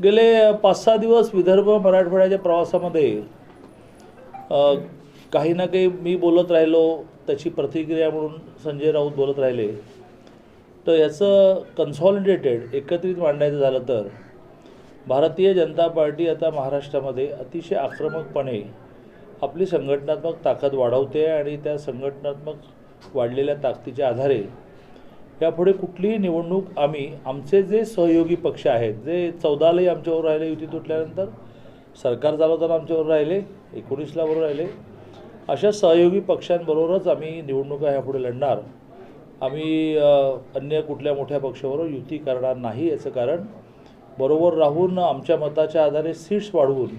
गेले 5-6 दिवस विदर्भ मराठवाड्याच्या प्रवासामध्ये काही ना काही मी बोलत राहिलो, त्याची प्रतिक्रिया म्हणून संजय राऊत बोलत राहिले. तर याचं कन्सॉलिडेटेड एकत्रित मांडायचं झालं तर भारतीय जनता पार्टी आता महाराष्ट्रामध्ये अतिशय आक्रमकपणे आपली संघटनात्मक ताकद वाढवते आणि त्या संघटनात्मक वाढलेल्या ताकदीच्या आधारे यापुढे कुठलीही निवडणूक आम्ही आमचे जे सहयोगी पक्ष आहेत, जे 14लाही आमच्यावर राहिले, युती तुटल्यानंतर सरकार चालवताना आमच्यावर राहिले, 19ला बरोबर राहिले, अशा सहयोगी पक्षांबरोबरच आम्ही निवडणुका ह्यापुढे लढणार. आम्ही अन्य कुठल्या मोठ्या पक्षाबरोबर युती करणार नाही. याचं कारण बरोबर राहून आमच्या मताच्या आधारे सीट्स वाढवून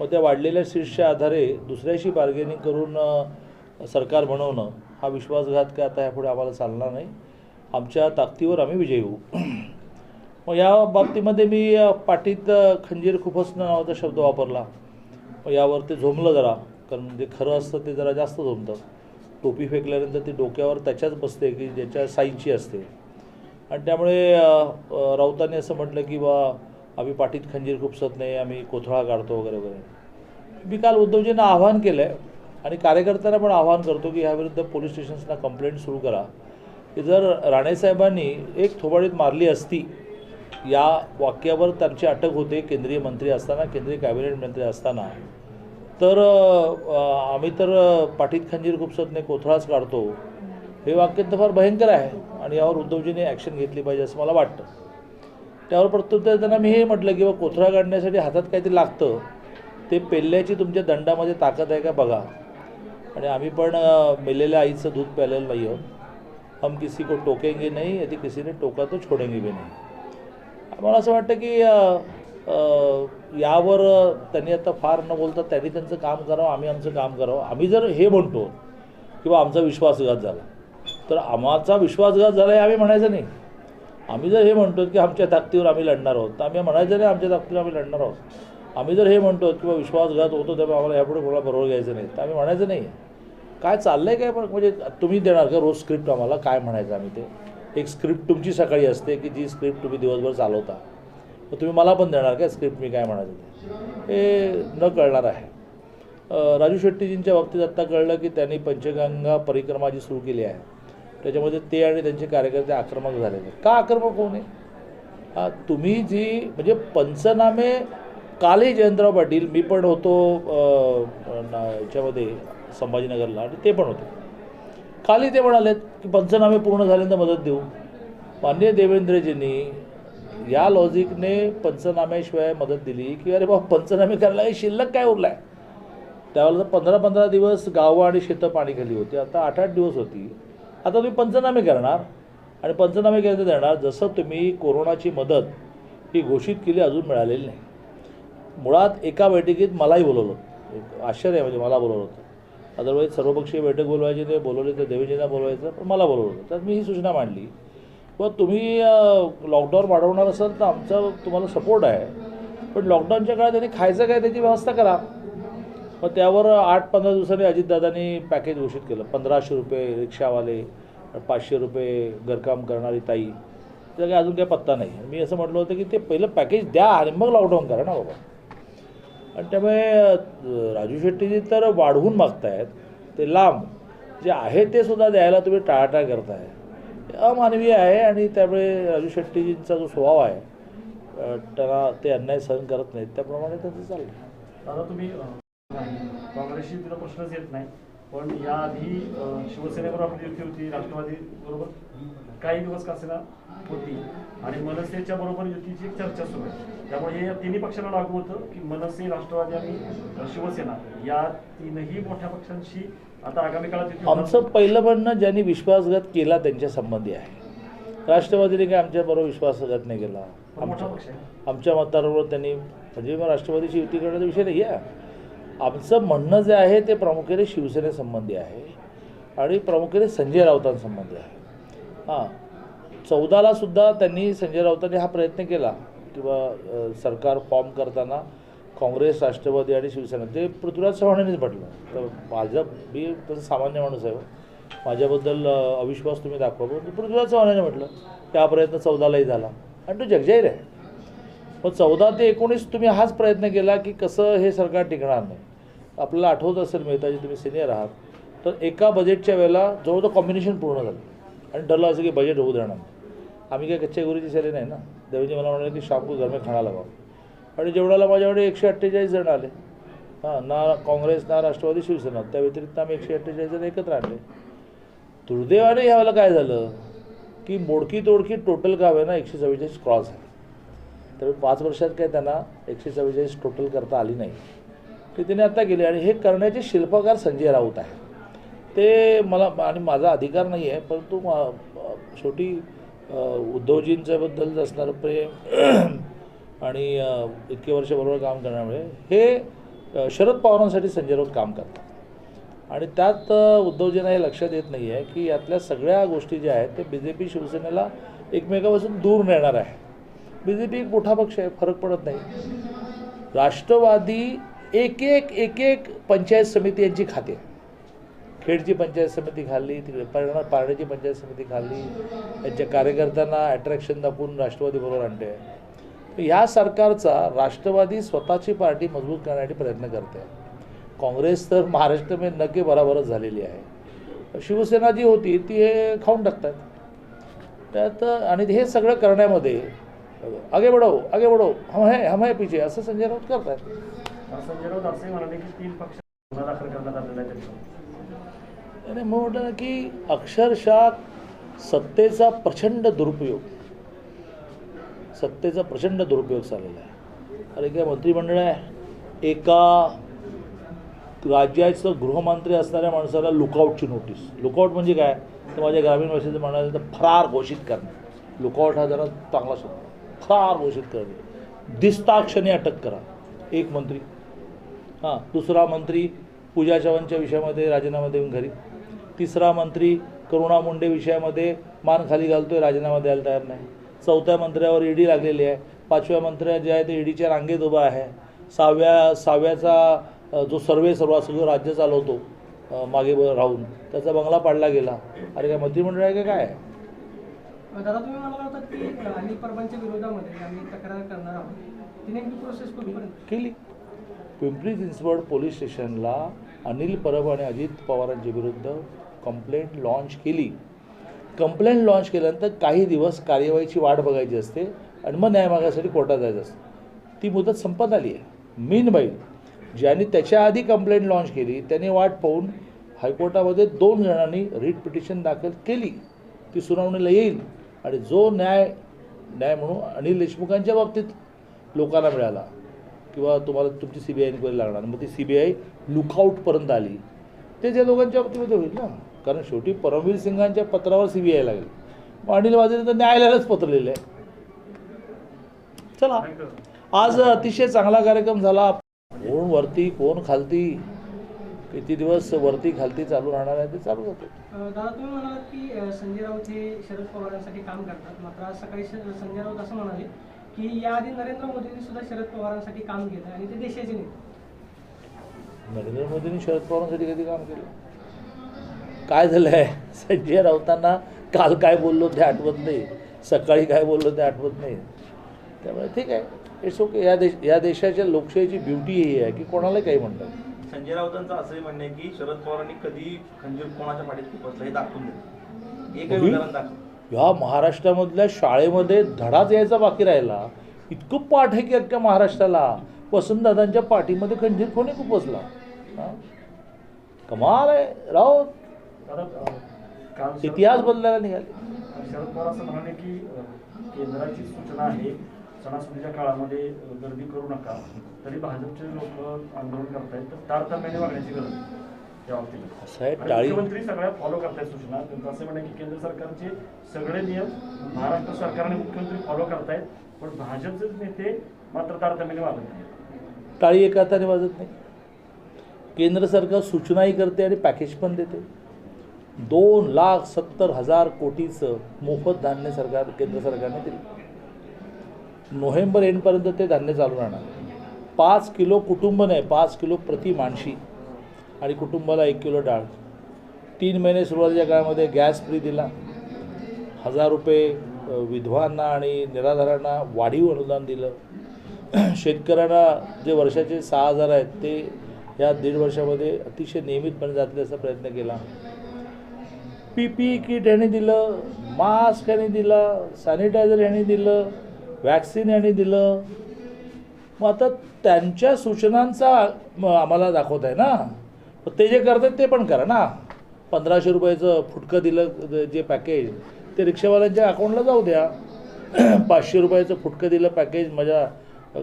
मग त्या वाढलेल्या सीट्सच्या आधारे दुसऱ्याशी बार्गेनिंग करून सरकार बनवणं हा विश्वासघात काय आता ह्यापुढे आम्हाला चालणार नाही. आमच्या ताकदीवर आम्ही विजयी होऊ. मग या बाबतीमध्ये मी पाठीत खंजीर खुपसणं नावाचा शब्द वापरला. मग यावर ते झोंबलं जरा, कारण जे खरं असतं ते जरा जास्त झोंबतं. टोपी फेकल्यानंतर ती डोक्यावर त्याच्याच बसते की ज्याच्या साईजची असते. आणि त्यामुळे राऊतांनी असं म्हटलं की बा आम्ही पाठीत खंजीर खुपसत नाही, आम्ही कोथळा काढतो वगैरे वगैरे. मी काल उद्धवजींना आवाहन केलं आहे आणि कार्यकर्त्यांना पण आवाहन करतो की ह्याविरुद्ध पोलीस स्टेशन्सना कंप्लेंट सुरू करा की जर राणेसाहेबांनी एक थोबाडीत मारली असती, या वाक्यावर त्यांची अटक होते केंद्रीय मंत्री असताना, केंद्रीय कॅबिनेट मंत्री असताना, तर आम्ही तर पाठीत खंजीर खुपसत नाही, कोथळाच काढतो, हे वाक्य तर फार भयंकर आहे आणि यावर उद्धवजींनी ॲक्शन घेतली पाहिजे असं मला वाटतं. त्यावर प्रत्युत्तर देताना मी हे म्हटलं की कोथळा काढण्यासाठी हातात काहीतरी लागतं, ते पेल्ल्याची तुमच्या दंडामध्ये ताकद आहे का बघा. आणि आम्ही पण मेलेल्या आईचं दूध प्यालेलं नाही आहोत. हम किसी को टोकेंगे नहीं, यदि किसी ने टोका तो छोडेंगे भी नहीं. मला असं वाटतं की यावर त्यांनी आता फार न बोलता त्यांनी त्यांचं काम करावं, आम्ही आमचं काम करावं. आम्ही जर हे म्हणतो किंवा आमचा विश्वासघात झाला तर आमचा विश्वासघात झाला आहे आम्ही म्हणायचं नाही. आम्ही जर हे म्हणतो की आमच्या ताकदीवर आम्ही लढणार आहोत तर आम्ही म्हणायचं नाही आमच्या ताकदीवर आम्ही लढणार आहोत. आम्ही जर हे म्हणतो किंवा विश्वासघात होतो त्यामुळे आम्हाला यापुढे कोणाला बरोबर घ्यायचं नाही तर आम्ही म्हणायचं नाही. काय चाललं आहे काय पण, म्हणजे तुम्ही देणार का रोज स्क्रिप्ट आम्हाला काय म्हणायचं आम्ही ते? एक स्क्रिप्ट तुमची सकाळी असते की जी स्क्रिप्ट तुम्ही दिवसभर चालवता, मग तुम्ही मला पण देणार काय स्क्रिप्ट मी काय म्हणायचं ते? हे न कळणार आहे. राजू शेट्टीजींच्या बाबतीत आत्ता कळलं की त्यांनी पंचगंगा परिक्रमा जी सुरू केली आहे त्याच्यामध्ये ते आणि त्यांचे कार्यकर्ते आक्रमक झालेले. का आक्रमक होऊ नये? तुम्ही जी म्हणजे पंचनामे कालही जयंतराव पाटील, मी पण होतो याच्यामध्ये संभाजीनगरला आणि ते पण होते, खाली ते म्हणालेत की पंचनामे पूर्ण झाल्यानंतर मदत देऊ. माननीय देवेंद्रजींनी या लॉजिकने पंचनाम्याशिवाय मदत दिली की अरे बाबा पंचनामे करायला शिल्लक काय उरला आहे. त्यावेळेला 15-15 दिवस गावं आणि शेतं पाणीखाली होती, आता 8-8 दिवस होती. आता तुम्ही पंचनामे करणार आणि पंचनामे केले देणार. जसं तुम्ही कोरोनाची मदत ही घोषित केली अजून मिळालेली नाही. मुळात एका बैठकीत मलाही बोलवलं, आश्चर्य म्हणजे मला बोलवलं होतं. अदरवाईज सर्वपक्षीय बैठक बोलवायची, ते बोलवले तर देवेंद्रजींना बोलवायचं, पण मला बोलवलं होतं. तर मी ही सूचना मांडली किंवा तुम्ही लॉकडाऊन वाढवणार असाल तर आमचा तुम्हाला सपोर्ट आहे, पण लॉकडाऊनच्या काळात त्यांनी खायचं काय त्याची व्यवस्था करा. मग त्यावर 8-15 दिवसांनी अजितदादांनी पॅकेज घोषित केलं. 1500 रुपये रिक्षावाले, 500 रुपये घरकाम करणारी ताई, त्याचा काय अजून काय पत्ता नाही. मी असं म्हटलं होतं की ते पहिलं पॅकेज द्या आणि मग लॉकडाऊन करा ना बाबा. आणि त्यामुळे राजू शेट्टीजी तर वाढवून मागतायत, ते लांब जे आहे ते सुद्धा द्यायला तुम्ही टाळाटाळ करताय, अमानवीय आहे. आणि त्यामुळे राजू शेट्टीजींचा जो स्वभाव आहे त्यांना ते अन्याय सहन करत नाहीत, त्याप्रमाणे त्यांचं चाललं. आता तुम्ही काँग्रेसशी तुला प्रश्नच येत नाही, पण याआधी शिवसेनेबरोबर आपली युती होती, राष्ट्रवादी बरोबर काही दिवस कासेना होती आणि मनसेच्या बरोबर युतीची एक चर्चा सुरू आहे. त्यामुळे हे तिन्ही पक्षांना लागू होतं की मनसे, राष्ट्रवादी आणि शिवसेना या तीनही मोठ्या पक्षांशी आता आगामी काळात आमचं पहिलं म्हणणं ज्यांनी विश्वासघात केला त्यांच्या संबंधी आहे. राष्ट्रवादीने काय आमच्याबरोबर विश्वासघात नाही केला. आमच्या मताबरोबर त्यांनी, म्हणजे मग राष्ट्रवादीची युती करण्याचा विषय नाही आहे. आमचं म्हणणं जे आहे ते प्रामुख्याने शिवसेनेसंबंधी आहे आणि प्रामुख्याने संजय राऊतांसंबंधी आहे. 14ला सुद्धा त्यांनी, संजय राऊतांनी हा प्रयत्न केला किंवा सरकार फॉर्म करताना काँग्रेस, राष्ट्रवादी आणि शिवसेना, ते पृथ्वीराज चव्हाणांनीच म्हटलं. तर माझं, मी तसं सामान्य माणूस आहे, माझ्याबद्दल अविश्वास तुम्ही दाखवा, पण पृथ्वीराज चव्हाणांनी म्हटलं की हा प्रयत्न 14लाही झाला आणि तो जगजाहीर आहे. मग 14 ते 19 तुम्ही हाच प्रयत्न केला की कसं हे सरकार टिकणार नाही. आपल्याला आठवत असेल मेहताजी, तुम्ही सिनियर आहात, तर एका बजेटच्या वेळेला जवळजवळ कॉम्बिनेशन पूर्ण झालं आणि ठरलं असं की बजेट होऊ देणार नाही. आम्ही काही कच्च्या गुरुची शैली नाही ना. देवेंद्र मला म्हणाले की शाम को घर में खाना लगाओ, आणि जेवढ्याला माझ्याकडे 148 जण आले. हां, ना काँग्रेस ना राष्ट्रवादी शिवसेना, त्या व्यतिरिक्त आम्ही 148 जण एकत्र आणले. दुर्दैवाने ह्यावेळेला काय झालं की मोडकी तोडकी टोटल काम आहे ना 144 क्रॉस आहे. त्यामुळे 5 वर्षात काय त्यांना 144 टोटल करता आली नाही, ते त्याने आत्ता केले. आणि हे करण्याचे शिल्पकार संजय राऊत आहे. ते मला आणि माझा अधिकार नाही आहे, परंतु शेवटी उद्धवजींच्याबद्दल असणारं प्रेम आणि इतके वर्ष बरोबर काम करण्यामुळे हे शरद पवारांसाठी संजय राऊत काम करतात. आणि त्यात उद्धवजींना हे लक्षात येत नाही आहे की यातल्या सगळ्या गोष्टी ज्या आहेत ते BJP शिवसेनेला एकमेकापासून दूर नेणार आहे. BJP एक मोठा पक्ष आहे, फरक पडत नाही. राष्ट्रवादी एक एक पंचायत समिती यांची खाते. खेडची पंचायत समिती खाल्ली, तिकडे पारण्याची पंचायत समिती खाल्ली, यांच्या कार्यकर्त्यांना अट्रॅक्शन दाखवून राष्ट्रवादीबरोबर आणते आहे. ह्या सरकारचा राष्ट्रवादी स्वतःची पार्टी मजबूत करण्यासाठी प्रयत्न करते आहे. काँग्रेस तर महाराष्ट्रामध्ये नक्की बराबरच झालेली आहे. शिवसेना जी होती ती हे खाऊन टाकतात त्यात. आणि हे सगळं करण्यामध्ये आगे बढो हम है पीछे असं संजय राऊत करतात. संजय राऊत असे म्हणाले की 3 पक्ष गुन्हा दाखल करण्यात आलेला आहे. आणि मग म्हटलं ना की अक्षरशः सत्तेचा प्रचंड दुरुपयोग चाललेला आहे. अरे काय मंत्रिमंडळ आहे, एका राज्याचं गृहमंत्री असणाऱ्या माणसाला लुकआउटची नोटीस. लुकआउट म्हणजे काय, तर माझ्या ग्रामीण भाषेचं म्हणायचं तर फरार घोषित करणे. लुकआउट हा जरा चांगला शब्द. फरार घोषित करणे, दिसताक्षणी अटक करा एक मंत्री. हां, दुसरा मंत्री पूजा चव्हाणच्या विषयामध्ये राजीनामा देऊन घरी. तिसरा मंत्री करुणा मुंडे विषयामध्ये मान खाली घालतोय, राजीनामा द्यायला तयार नाही. चौथ्या मंत्र्यावर ईडी लागलेली आहे. 5व्या मंत्र्या जे आहे ते ईडीच्या रांगेत उभा आहे. सहाव्याचा जो सगळं राज्य चालवतो मागे राहून त्याचा बंगला पाडला गेला. अरे काय मंत्रिमंडळ आहे का काय? दादा, तुम्ही म्हणाला होता की अनिल परबांच्या विरोधामध्ये आम्ही तक्रार करणार आहोत. ती नेमकी प्रोसेस कुठपर्यंत केली? पिंपरी चिंचवड पोलीस स्टेशनला अनिल परब आणि अजित पवारांच्या विरुद्ध कंप्लेंट लॉन्च केली. कंप्लेंट लॉन्च केल्यानंतर काही दिवस कार्यवाहीची वाट बघायची असते आणि मग न्याय मागायसाठी कोर्टात जायचं असतं. ती मुदत संपत आली आहे. मीनबाईल ज्यांनी त्याच्या आधी कंप्लेंट लॉन्च केली त्यांनी वाट पाहून हायकोर्टामध्ये 2 जणांनी रिट पिटिशन दाखल केली. ती सुनावणीला येईल आणि जो न्याय म्हणून अनिल देशमुखांच्या बाबतीत लोकांना मिळाला किंवा तुम्हाला तुमची CBI इन्क्वायरी लागणार, मग ती CBI लुकआउटपर्यंत आली, ते ज्या दोघांच्या बाबतीमध्ये होईल ना. कारण शेवटी परमवीर सिंगांच्या पत्रावर CBI लागली, मग अनिल वाजेने तर न्यायालयालाच पत्र लिहिलं आहे. चला, आज अतिशय चांगला कार्यक्रम झाला. कोण वरती कोण खालती, किती दिवस वरती खालती चालू राहणार आहे ते चालू होतं. दादा, तुम्ही म्हणालात की संजय राऊत हे शरद पवारांसाठी काम करतात. मात्र आज सकाळी संजय राऊत असं म्हणाले की याआधी नरेंद्र मोदींनी सुद्धा शरद पवारांसाठी काम केलं आणि ते देशाचे नेते. नरेंद्र मोदींनी शरद पवारांसाठी कधी काम केलं? काय झालं आहे, संजय राऊतांना काल काय बोललो ते आठवत नाही, सकाळी काय बोललो ते आठवत नाही. त्यामुळे ठीक आहे, इट्स ओके. या देशाच्या लोकशाहीची ब्युटी ही आहे की कोणाला काही म्हणतात. संजय राऊतांचं असंही म्हणणं आहे की शरद पवारांनी कधी खंजीर कोणाच्या पाठीत खुपसलं हे दाखवून दिलं. एकही उदाहरण दाखव. ह्या महाराष्ट्रामधल्या शाळेमध्ये धडाच यायचा बाकी राहिला. इतकं पाठ आहे की अख्ख्या महाराष्ट्राला वसंतदादांच्या पाठीमध्ये खंजीर कोणी खुपसला. कमाल आहे राऊत. काल इतिहास बदलायला निघाले. शरद पवार असं म्हणाले की केंद्राची सूचना आहे सणासुदीच्या काळामध्ये गर्दी करू नका, तरी भाजपचे लोक आंदोलन करतायत, तर तारतम्याने वागण्याची गरज आहे त्या बाबतीत. असं आहे, मुख्यमंत्री सगळ्या फॉलो करतायत सूचना. त्यांचं असं म्हणणं की केंद्र सरकारचे सगळे नियम महाराष्ट्र सरकारने मुख्यमंत्री फॉलो करतायत, पण भाजपचे नेते मात्र तारतम्याने वागत नाहीत. टाळी एका हाताने वाजत नाही. केंद्र सरकार सूचनाही करते आणि पॅकेज पण देते. 2,70,000 कोटीचं मोफत धान्य केंद्र सरकारने दिलं. नोव्हेंबर एंडपर्यंत ते धान्य चालू राहणार. 5 किलो कुटुंब नाही, 5 किलो प्रति माणशी आणि कुटुंबाला 1 किलो डाळ. 3 महिने सुरुवातीच्या काळामध्ये गॅस फ्री दिला. 1,000 रुपये विधवांना आणि निराधारांना वाढीव अनुदान दिलं. शेतकऱ्यांना जे वर्षाचे 6,000 आहेत ते ह्या 1.5 वर्षामध्ये अतिशय नियमितपणे जातील असा प्रयत्न केला. PPE किट ह्यांनी दिलं, मास्क ह्यांनी दिलं, सॅनिटायझर ह्यांनी दिलं, वॅक्सिन ह्यांनी दिलं. मग आता त्यांच्या सूचनांचा आम्हाला दाखवत आहे ना, तर ते जे करतात ते पण करा ना. 1500 रुपयाचं फुटकं दिलं जे पॅकेज ते रिक्षावाल्यांच्या अकाउंटला जाऊ द्या. 500 रुपयाचं फुटकं दिलं पॅकेज माझ्या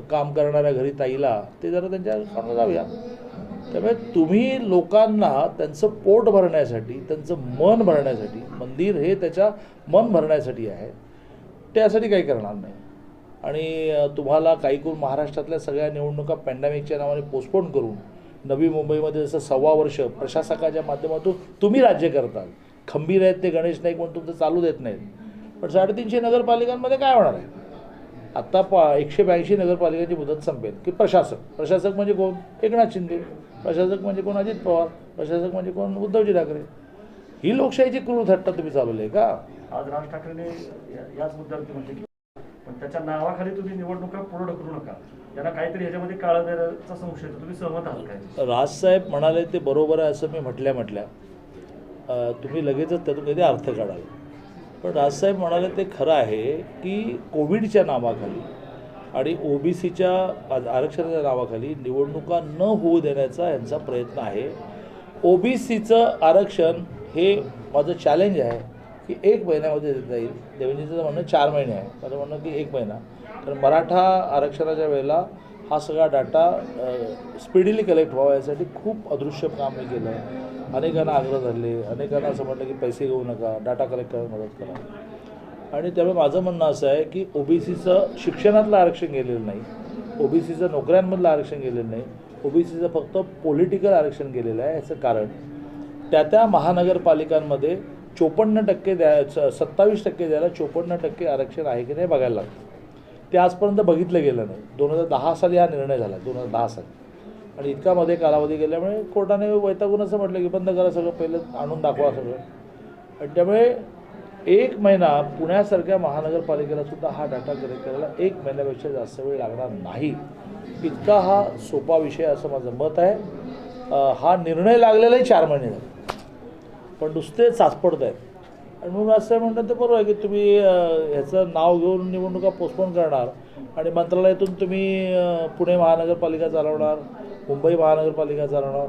काम करणाऱ्या घरी ताईला, ते जरा त्यांच्या अकाउंटला जाऊया. त्यामुळे तुम्ही लोकांना त्यांचं पोट भरण्यासाठी, त्यांचं मन भरण्यासाठी, मंदिर हे त्याच्या मन भरण्यासाठी आहे, त्यासाठी काही करणार नाही. आणि तुम्हाला काही करून महाराष्ट्रातल्या सगळ्या निवडणुका पॅन्डेमिकच्या नावाने पोस्टपोन करून नवी मुंबईमध्ये जसं 1.25 वर्ष प्रशासकाच्या माध्यमातून तुम्ही राज्य करताल. खंबीर आहेत ते गणेश नाईक म्हणून तुमचं चालू देत नाहीत. पण 350 नगरपालिकांमध्ये काय होणार आहे? आत्ता 182 नगरपालिकांची मुदत संपेल की प्रशासक म्हणजे कोण? एकनाथ शिंदे. प्रशासक म्हणजे कोण? अजित पवार. प्रशासक म्हणजे कोण? उद्धवजी ठाकरे. ही लोकशाहीची क्रूर थट्टा तुम्ही चालवली आहे का? आज राज ठाकरेंनी याच मुद्द्यावरती म्हटले की पण त्याच्या नावाखाली तुम्ही निवडणुका पुढे ढकलू नका, त्यांना काहीतरी ह्याच्यामध्ये काळं देण्याचा संशय. तुम्ही सहमत आहात काय? राजसाहेब म्हणाले ते बरोबर आहे असं मी म्हटल्या तुम्ही लगेचच त्यातून काही अर्थ काढाल. पण राजसाहेब म्हणाले ते खरं आहे की कोविडच्या नावाखाली आणि OBCच्या आरक्षणाच्या नावाखाली निवडणुका न होऊ देण्याचा यांचा प्रयत्न आहे. OBCचं आरक्षण हे माझं चॅलेंज आहे की 1 महिन्यामध्ये देता येईल. देवेंद्रजीचं म्हणणं 4 महिने आहे, माझं म्हणणं की 1 महिना. कारण मराठा आरक्षणाच्या वेळेला हा सगळा डाटा स्पीडीली कलेक्ट व्हावा यासाठी खूप अदृश्य काम मी केलं आहे. अनेकांना आग्रह धरले, अनेकांना असं म्हटलं की पैसे घेऊ नका, डाटा कलेक्ट करायला मदत करा. आणि त्यामुळे माझं म्हणणं असं आहे की OBCचं शिक्षणातलं आरक्षण गेलेलं नाही, OBCचं नोकऱ्यांमधलं आरक्षण गेलेलं नाही, OBCचं फक्त पॉलिटिकल आरक्षण गेलेलं आहे. याचं कारण त्या महानगरपालिकांमध्ये 54% 27% द्यायला 54% आरक्षण आहे की नाही बघायला लागतं. ते आजपर्यंत बघितलं गेलं नाही. 2010 साली हा निर्णय झाला, 2010 साली. आणि इतका मध्ये कालावधी गेल्यामुळे कोर्टाने वैतागून असं म्हटलं की बंद करा सगळं, पहिलं आणून दाखवा सगळं. आणि त्यामुळे 1 महिना पुण्यासारख्या महानगरपालिकेला सुद्धा हा डाटा कलेक्ट करायला 1 महिन्यापेक्षा जास्त वेळ लागणार नाही. इतका हा सोपा विषय असं माझं मत आहे. हा निर्णय लागलेलाही 4 महिने झाले, पण नुसते चाचपडत आहेत. आणि म्हणून असं म्हणतात ते बरोबर आहे की तुम्ही ह्याचं नाव घेऊन निवडणुका पोस्टपोन करणार आणि मंत्रालयातून तुम्ही पुणे महानगरपालिका चालवणार, मुंबई महानगरपालिका चालवणार.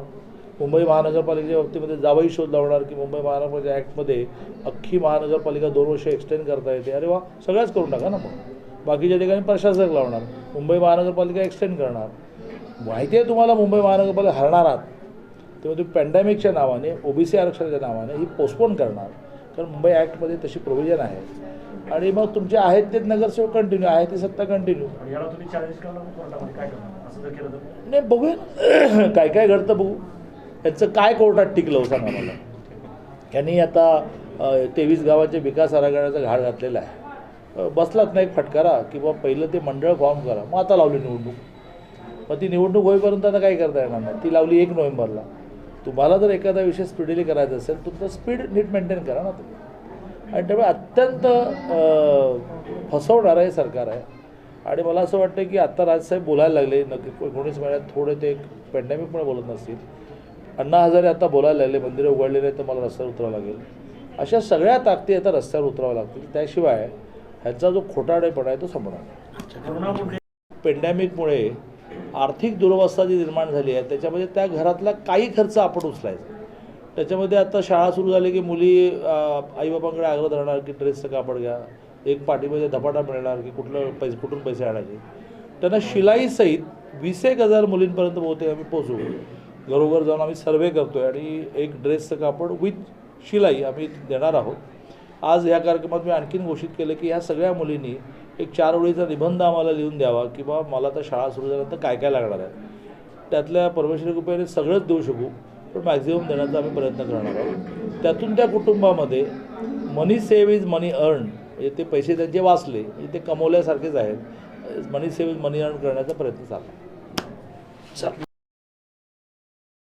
मुंबई महानगरपालिकेच्या बाबतीमध्ये जावई शोध लावणार की मुंबई महानगरपालिका ॲक्टमध्ये अख्खी महानगरपालिका 2 वर्ष एक्सटेंड करता येते. अरे वा, सगळ्याच करून टाका ना. मग बाकीच्या ठिकाणी प्रशासक लावणार, मुंबई महानगरपालिका एक्सटेंड करणार. माहिती आहे तुम्हाला मुंबई महानगरपालिका हरणार आहात, तेव्हा तुम्ही पॅन्डेमिकच्या नावाने OBC आरक्षणाच्या नावाने ही पोस्टपोन करणार. कारण मुंबई ॲक्टमध्ये तशी प्रोव्हिजन आहे. आणि मग तुमचे आहेत ते नगरसेवक कंटिन्यू, आहे ती सत्ता कंटिन्यू. याला तुम्ही चॅलेंज करणार कोर्टामध्ये काय करणार असं जर केलं तर? नाही, बघूया काय काय घडतं बघू. यांचं काय कोर्टात टिकलं सांगा मला. यांनी आता 23 गावांच्या विकास आराखड्याचा घाट घातलेला आहे. बसलाच नाही फटकारा की बा पहिलं ते मंडळ फॉर्म करा, मग आता लावली निवडणूक. मग ती निवडणूक होईपर्यंत आता काय करता येणार नाही. ती लावली 1 नोव्हेंबरला. तुम्हाला जर एखादा विषय स्पीडीली करायचा असेल तुमचं स्पीड नीट मेंटेन करा ना तुम्ही. आणि त्यामुळे अत्यंत फसवणारं हे सरकार आहे. आणि मला असं वाटतं की आत्ता राजसाहेब बोलायला लागले, नक्की 19 महिन्यात थोडे ते पॅन्डेमिकमुळे बोलत नसतील. अण्णा हजारे आता बोलायला लागले, मंदिरं उघडले नाही तर मला रस्त्यावर उतरावं लागेल. अशा सगळ्या ताकदी आता रस्त्यावर उतरावं लागतील. त्याशिवाय ह्याचा जो खोटारडेपणा आहे तो संपणार नाही. पॅन्डेमिकमुळे आर्थिक दुरवस्था जी निर्माण झाली आहे त्याच्यामध्ये त्या घरातला काही खर्च आपण उचलायचा. त्याच्यामध्ये आता शाळा सुरू झाली की मुली आईबापांकडे आग्रह धरणार की ड्रेसचं कापड घ्या, एक पाठीमध्ये धपाटा मिळणार की कुठून पैसे आणायचे. त्यांना शिलाईसहित 20,000 मुलींपर्यंत बहुतेक आम्ही पोचू. घरोघर जाऊन आम्ही सर्वे करतो आहे आणि एक ड्रेसचं कापड विथ शिलाई आम्ही देणार आहोत. आज ह्या कार्यक्रमात मी आणखीन घोषित केलं की ह्या सगळ्या मुलींनी एक 4 ओळीचा निबंध आम्हाला लिहून द्यावा की बा मला तर शाळा सुरू झाल्यानंतर काय काय लागणार आहे. त्यातल्या परमेश्वरी कृपेने सगळंच देऊ शकू, पण मॅक्झिमम देण्याचा आम्ही प्रयत्न करणार आहोत. त्यातून त्या कुटुंबामध्ये मनी सेव्ह इज मनी अर्न, म्हणजे ते पैसे त्यांचे वाचले म्हणजे ते कमवल्यासारखेच आहेत. मनी सेव्ह इज मनी अर्न करण्याचा प्रयत्न चालला.